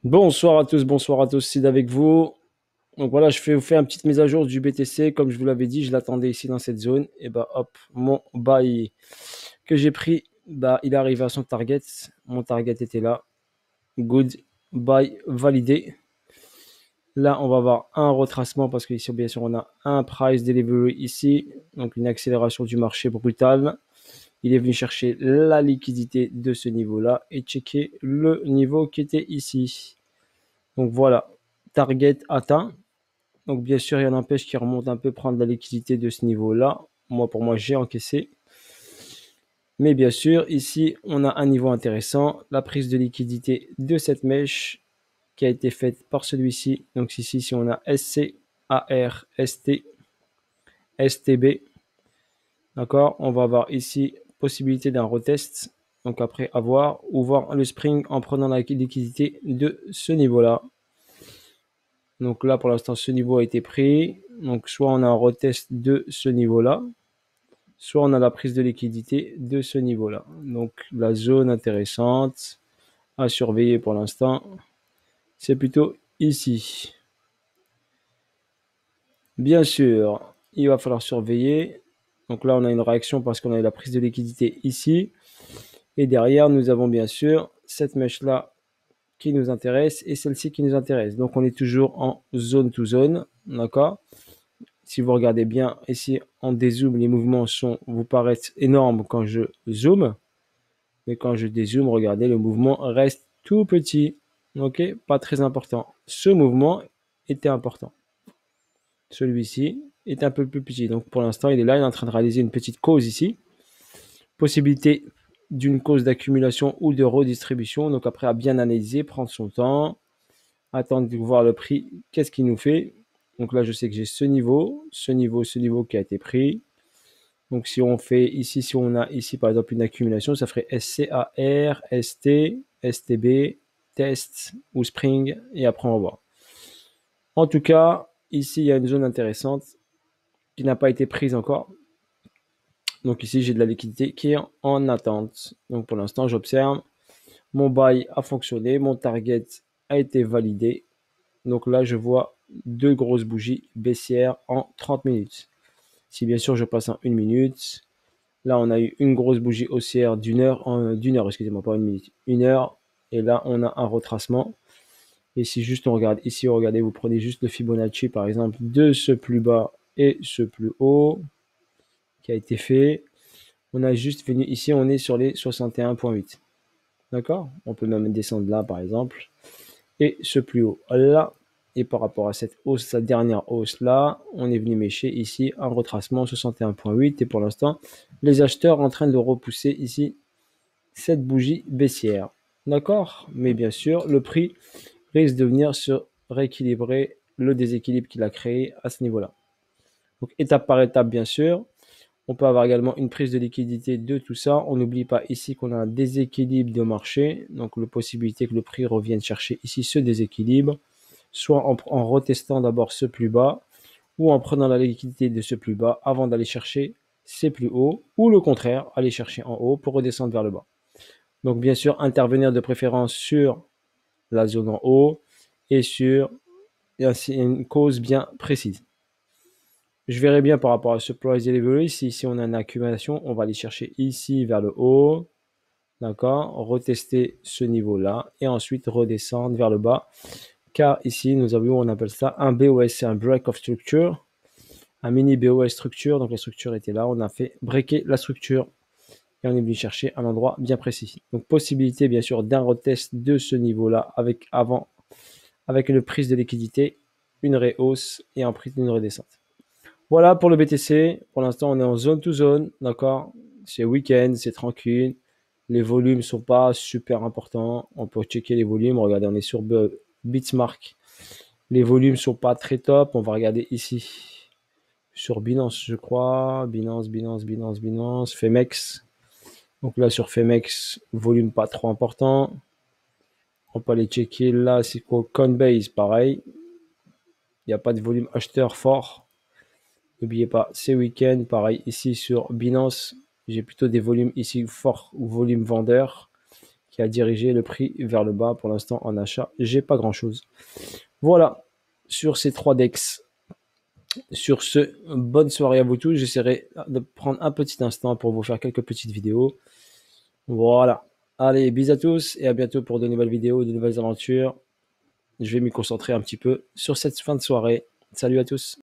Bonsoir à tous, Sid avec vous. Donc voilà, vous fais une petite mise à jour du BTC. Comme je vous l'avais dit, je l'attendais ici dans cette zone. Et bah hop, mon buy que j'ai pris, bah il est arrivé à son target. Mon target était là. Good, buy validé. Là, on va avoir un retracement parce qu'ici, bien sûr, on a un price delivery ici. Donc une accélération du marché brutale. Il est venu chercher la liquidité de ce niveau-là et checker le niveau qui était ici. Donc voilà, target atteint. Donc bien sûr, il y en empêche qui remonte un peu prendre la liquidité de ce niveau-là. Pour moi, j'ai encaissé. Mais bien sûr, ici, on a un niveau intéressant. La prise de liquidité de cette mèche qui a été faite par celui-ci. Donc ici, si on a SC, AR, ST, STB. D'accord. On va avoir ici possibilité d'un retest. Donc après avoir ou voir le spring en prenant la liquidité de ce niveau-là. Donc là, pour l'instant, ce niveau a été pris. Donc soit on a un retest de ce niveau-là, soit on a la prise de liquidité de ce niveau-là. Donc la zone intéressante à surveiller pour l'instant, c'est plutôt ici. Bien sûr, il va falloir surveiller. Donc là, on a une réaction parce qu'on a eu la prise de liquidité ici. Et derrière, nous avons bien sûr cette mèche-là qui nous intéresse et celle-ci qui nous intéresse. Donc on est toujours en zone to zone, d'accord. Si vous regardez bien ici en dézoom, les mouvements vous paraissent énormes quand je zoome. Mais quand je dézoome, regardez, le mouvement reste tout petit. Ok, pas très important. Ce mouvement était important. Celui-ci est un peu plus petit. Donc pour l'instant, il est là, il est en train de réaliser une petite cause ici. Possibilité d'une cause d'accumulation ou de redistribution. Donc après, à bien analyser, prendre son temps, attendre de voir le prix, qu'est-ce qu'il nous fait. Donc là, je sais que j'ai ce niveau qui a été pris. Donc si on fait ici, si on a ici par exemple une accumulation, ça ferait SCAR, ST, STB, test ou spring, et après on va voir. En tout cas, ici il y a une zone intéressante qui n'a pas été prise encore. Donc ici j'ai de la liquidité qui est en attente. Donc pour l'instant j'observe, mon buy a fonctionné, mon target a été validé. Donc là je vois deux grosses bougies baissières en 30 minutes. Si bien sûr je passe en 1 minute, là, on a eu une grosse bougie haussière d'une heure, excusez-moi, pas 1 minute, 1 heure. Et là, on a un retracement. Et si juste on regarde ici, regardez, vous prenez juste le Fibonacci, par exemple, de ce plus bas et ce plus haut qui a été fait. On a juste venu ici, on est sur les 61,8. D'accord. On peut même descendre là, par exemple. Et ce plus haut là. Et par rapport à cette hausse, sa dernière hausse là, on est venu mécher ici un retracement 61,8. Et pour l'instant, les acheteurs sont en train de repousser ici cette bougie baissière. D'accord. Mais bien sûr, le prix risque de venir se rééquilibrer le déséquilibre qu'il a créé à ce niveau-là. Donc étape par étape, bien sûr. On peut avoir également une prise de liquidité de tout ça. On n'oublie pas ici qu'on a un déséquilibre de marché. Donc la possibilité que le prix revienne chercher ici ce déséquilibre, soit en retestant d'abord ce plus bas, ou en prenant la liquidité de ce plus bas avant d'aller chercher ces plus hauts, ou le contraire, aller chercher en haut pour redescendre vers le bas. Donc bien sûr, intervenir de préférence sur la zone en haut et sur une cause bien précise. Je verrai bien par rapport à ce price delivery, si ici on a une accumulation, on va aller chercher ici vers le haut, d'accord, retester ce niveau-là et ensuite redescendre vers le bas. Car ici, nous avons, on appelle ça un BOS, c'est un break of structure, un mini BOS structure. Donc la structure était là, on a fait breaker la structure et on est venu chercher un endroit bien précis. Donc possibilité bien sûr d'un retest de ce niveau-là avec une prise de liquidité, une rehausse et un prix d'une redescente. Voilà pour le BTC. Pour l'instant, on est en zone to zone, d'accord. C'est week-end, c'est tranquille. Les volumes sont pas super importants. On peut checker les volumes. Regardez, on est sur Bitsmark. Les volumes sont pas très top. On va regarder ici sur Binance, je crois. Binance, Femex. Donc là, sur Femex, volume pas trop important. On peut aller checker là, c'est quoi Coinbase, pareil. Il n'y a pas de volume acheteur fort. N'oubliez pas, c'est week-end, pareil ici sur Binance. J'ai plutôt des volumes ici forts ou volume vendeur qui a dirigé le prix vers le bas. Pour l'instant, en achat, j'ai pas grand-chose. Voilà, sur ces 3 DEX. Sur ce, bonne soirée à vous tous. J'essaierai de prendre un petit instant pour vous faire quelques petites vidéos. Voilà. Allez, bisous à tous et à bientôt pour de nouvelles vidéos, de nouvelles aventures. Je vais m'y concentrer un petit peu sur cette fin de soirée. Salut à tous.